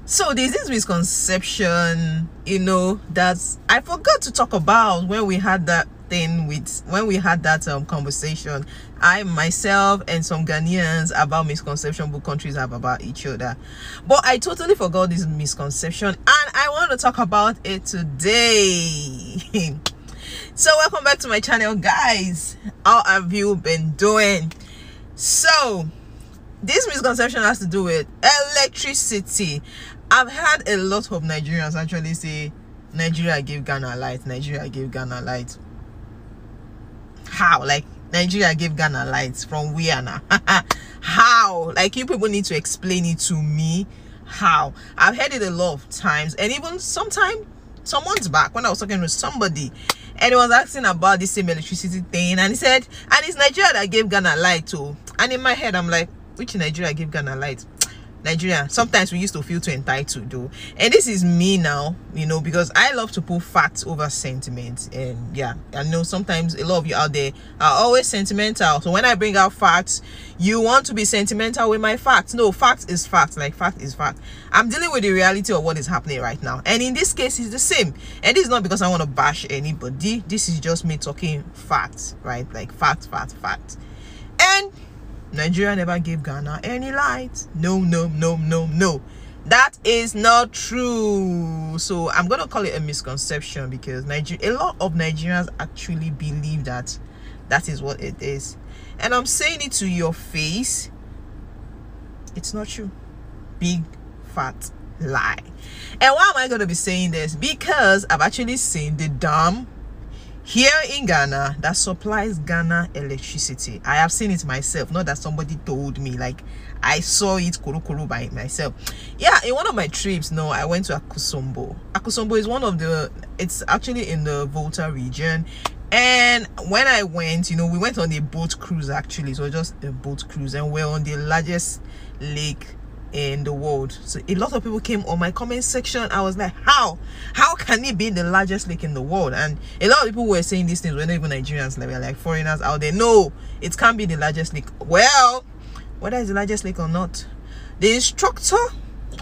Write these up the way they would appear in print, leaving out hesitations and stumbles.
So there's this misconception, that I forgot to talk about when we had that conversation, I myself and some Ghanaians, about misconception both countries have about each other. But I totally forgot this misconception, and I want to talk about it today. So welcome back to my channel, guys. How have you been doing? So this misconception has to do with electricity. I've had a lot of Nigerians actually say Nigeria gave Ghana light. Nigeria gave Ghana light. How? Like, Nigeria gave Ghana lights from where now? How? Like, you people need to explain it to me. How? I've heard it a lot of times, and even some months back when I was talking with somebody, and he was asking about the same electricity thing, and he said, and it's Nigeria that gave Ghana light too. And in my head, I'm like, which Nigeria gave Ghana light? Nigeria. Sometimes we used to feel too entitled though, and this is me now, because I love to put facts over sentiment. And yeah, I know sometimes a lot of you out there are always sentimental, so when I bring out facts, you want to be sentimental with my facts. No, fact is fact. Like, fact is fact. I'm dealing with the reality of what is happening right now, and in this case it's the same. And this is not because I want to bash anybody, this is just me talking facts, right? Like, fact. And Nigeria never gave Ghana any light. No. That is not true. So I'm gonna call it a misconception, because a lot of Nigerians actually believe that is what it is. And I'm saying it to your face, it's not true. Big fat lie. And why am I gonna be saying this? Because I've actually seen the dam here in Ghana that supplies Ghana electricity. I have seen it myself, not that somebody told me. Like, I saw it kuru by myself. Yeah, in one of my trips, I went to Akosombo. Akosombo is it's actually in the Volta region. And when I went, we went on a boat cruise actually. So just a boat cruise, and we're on the largest lake in the world. So a lot of people came on my comment section. I was like, how can it be the largest lake in the world? And a lot of people were saying these things. We're not even Nigerians, like, we're like foreigners out there. No, it can't be the largest lake. Well, whether it's the largest lake or not, the instructor,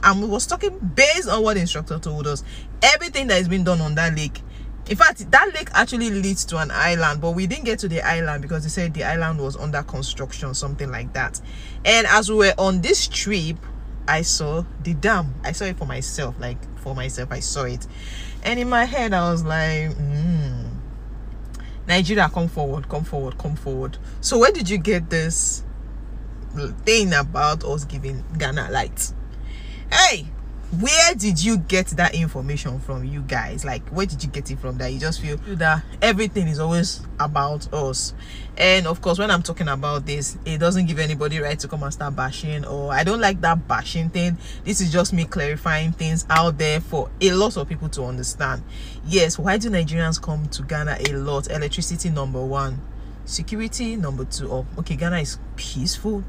and we was talking based on what the instructor told us, everything that has been done on that lake. In fact, that lake actually leads to an island, but we didn't get to the island because they said the island was under construction, something like that. And as we were on this trip, I saw the dam. I saw it for myself. Like, I saw it. And in my head, I was like, Nigeria, come forward. So where did you get this thing about us giving Ghana light? Hey, where did you get that information from, you guys? Like, where did you get it from that you just feel that everything is always about us? And of course, when I'm talking about this, it doesn't give anybody right to come and start bashing, or I don't like that bashing thing. This is just me clarifying things out there for a lot of people to understand. Yes, why do Nigerians come to Ghana a lot? Electricity, number one. Security, number two. Oh, okay, Ghana is peaceful.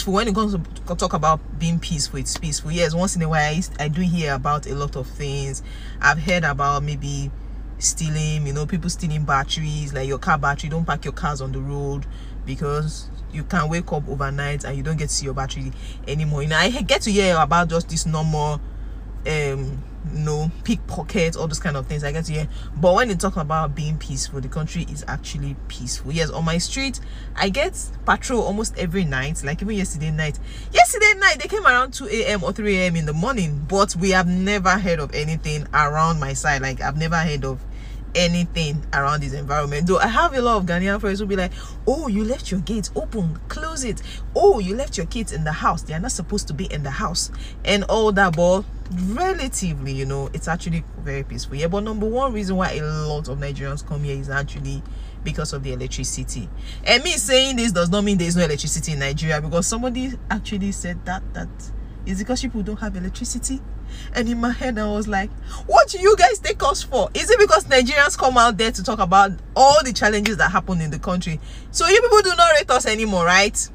When it comes to talk about being peaceful, it's peaceful. Yes, once in a while I do hear about a lot of things. I've heard about maybe stealing, people stealing batteries, like your car battery. Don't park your cars on the road because you can wake up overnight and you don't get to see your battery anymore. I get to hear about just this normal pickpockets, all those kind of things I get to hear. But when they talk about being peaceful, the country is actually peaceful. Yes, on my street I get patrol almost every night. Like, even yesterday night they came around 2 a.m. or 3 a.m. in the morning, but we have never heard of anything around my side. Like, I've never heard of anything around this environment. Though I have a lot of Ghanaian friends who be like, oh, you left your gates open, close it. Oh, you left your kids in the house, they are not supposed to be in the house, and all that. But relatively, it's actually very peaceful. Yeah, but number one reason why a lot of Nigerians come here is actually because of the electricity. And me saying this does not mean there is no electricity in Nigeria, because somebody actually said that is because people don't have electricity. And in my head I was like, what do you guys take us for? Is it because Nigerians come out there to talk about all the challenges that happen in the country, so you people do not rate us anymore, right?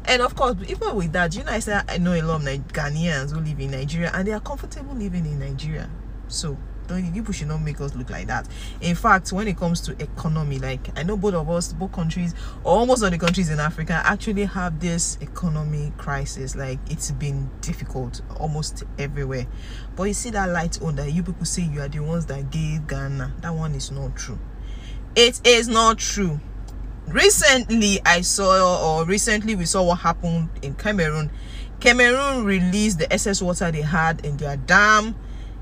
And of course, even with that, I said I know a lot of Ghanaians who live in Nigeria and they are comfortable living in Nigeria. So people should not make us look like that. In fact, when it comes to economy, like I know both countries, or almost all the countries in Africa, actually have this economy crisis. Like it's been difficult almost everywhere. But you see that light on that you people say you are the ones that gave Ghana, that one is not true. It is not true. Recently we saw what happened in Cameroon. Cameroon released the excess water they had in their dam,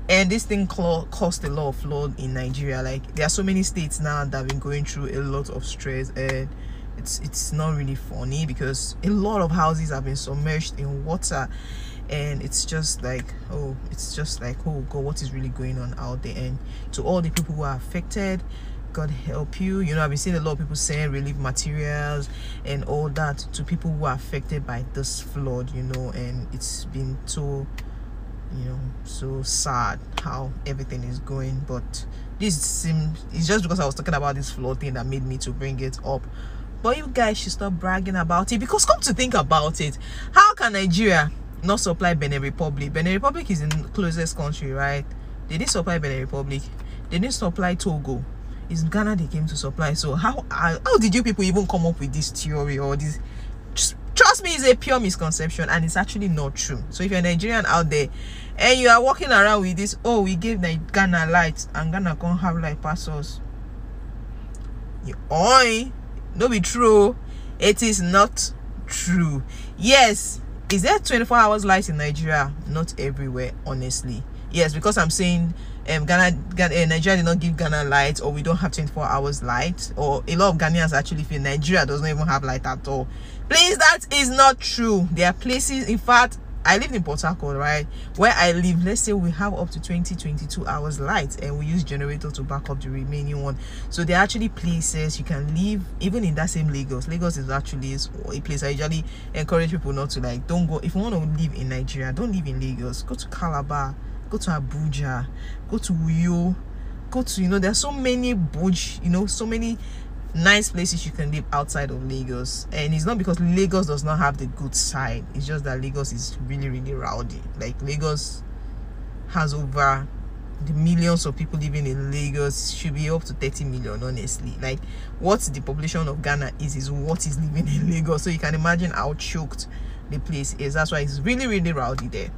and this thing caused a lot of flood in Nigeria. Like there are so many states now that have been going through a lot of stress, and it's not really funny because a lot of houses have been submerged in water, and it's just like oh god, what is really going on out there? And to all the people who are affected, God help you. You know, I've been seeing a lot of people saying relief materials and all that to people who are affected by this flood, you know, and it's been so, you know, so sad how everything is going. But it's just because I was talking about this flood thing that made me to bring it up. But you guys should stop bragging about it, because come to think about it, how can Nigeria not supply Benin Republic? Benin Republic is in the closest country, right? They didn't supply Benin Republic. They didn't supply Togo. It's Ghana they came to supply. So how did you people even come up with this theory or this? Just trust me, it's a pure misconception, and it's actually not true. So if you're a Nigerian out there and you are walking around with this, oh, we gave Ghana light and Ghana can't have light pass us, no be true. It is not true. Yes, is there 24 hours light in Nigeria? Not everywhere, honestly. Yes, because I'm saying Nigeria did not give Ghana light, or we don't have 24 hours light, or a lot of Ghanaians actually feel Nigeria does not even have light at all. Please, that is not true. There are places, in fact, I live in Port Harcourt, right? Where I live, let's say we have up to 22 hours light, and we use generator to back up the remaining one. So there are actually places you can live, even in that same Lagos. Lagos is actually a place I usually encourage people not to, like, don't go. If you want to live in Nigeria, don't live in Lagos. Go to Calabar, go to Abuja, go to Uyo, go to, you know, there's so many you know, so many nice places you can live outside of Lagos. And it's not because Lagos does not have the good side, it's just that Lagos is really, really rowdy. Like Lagos has over the millions of people living in Lagos, should be up to 30 million, honestly. Like what the population of Ghana is what is living in Lagos. So you can imagine how choked the place is. That's why it's really, really rowdy there.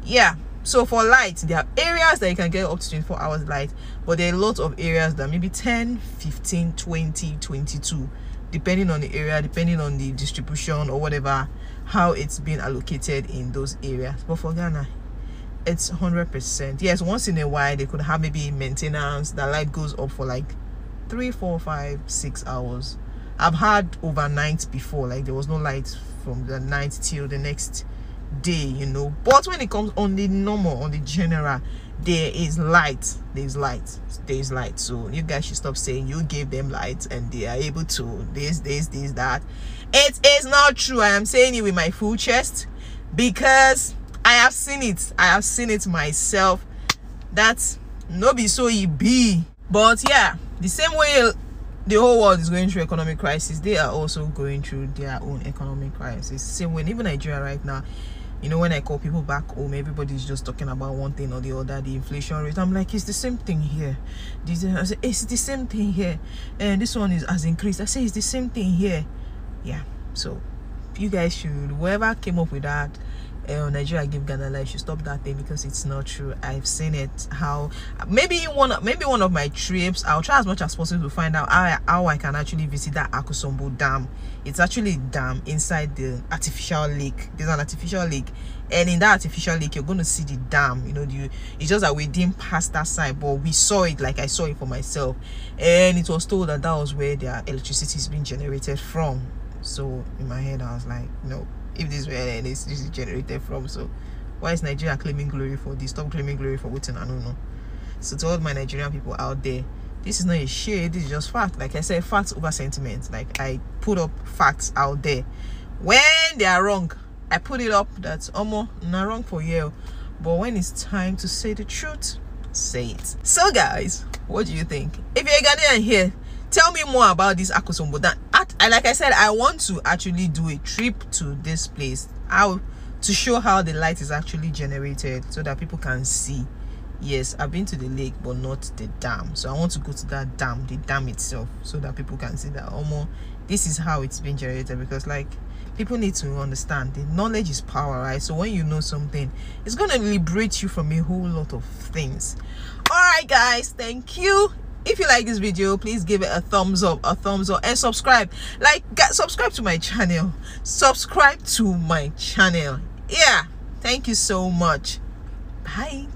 Yeah. So for light, there are areas that you can get up to 24 hours light, but there are a lot of areas that maybe 10, 15, 20, 22, depending on the area, depending on the distribution or whatever, how it's been allocated in those areas. But for Ghana, it's 100%. Yes, once in a while they could have maybe maintenance, the light goes up for like 3, 4, 5, 6 hours. I've had overnight before, like there was no light from the night till the next day, you know. But when it comes on the normal, on the general, there is light. So you guys should stop saying you gave them light and they are able to this, that. It is not true. I am saying it with my full chest because I have seen it myself. That's no be so it be. But yeah, the same way the whole world is going through economic crisis, they are also going through their own economic crisis. Same way, even Nigeria right now, you know, when I call people back home, everybody's just talking about one thing or the other, the inflation rate. I'm like, it's the same thing here. I say, it's the same thing here. And this one has increased. I say, it's the same thing here. Yeah. So you guys should, whoever came up with that, Nigeria give Ghana life, should stop that thing because it's not true. I've seen it. How maybe one of my trips, I'll try as much as possible to find out how I can actually visit that Akosombo Dam. It's actually a dam inside the artificial lake. There's an artificial lake, and in that artificial lake you're going to see the dam. You know, it's just that we didn't pass that side, but we saw it. Like I saw it for myself, and it was told that was where their electricity is being generated from. So in my head I was like, no, if this is where this is generated from, so why is Nigeria claiming glory for this? Stop claiming glory for what I don't know. So to all my Nigerian people out there, this is not a shade, this is just fact. Like I said, facts over sentiment. Like I put up facts out there. When they are wrong, I put it up that's almost not wrong for you. But when it's time to say the truth, say it. So guys, what do you think? If you're a Ghanaian here, tell me more about this Akosombo. Like I said, I want to actually do a trip to this place, to show how the light is actually generated, so that people can see. Yes, I've been to the lake, but not the dam. So I want to go to that dam, the dam itself, so that people can see that this is how it's been generated. Because like, people need to understand the knowledge is power, right? So when you know something, it's gonna liberate you from a whole lot of things. All right, guys, thank you. If you like this video, please give it a thumbs up, and subscribe. Like, subscribe to my channel. Subscribe to my channel. Yeah, thank you so much. Bye.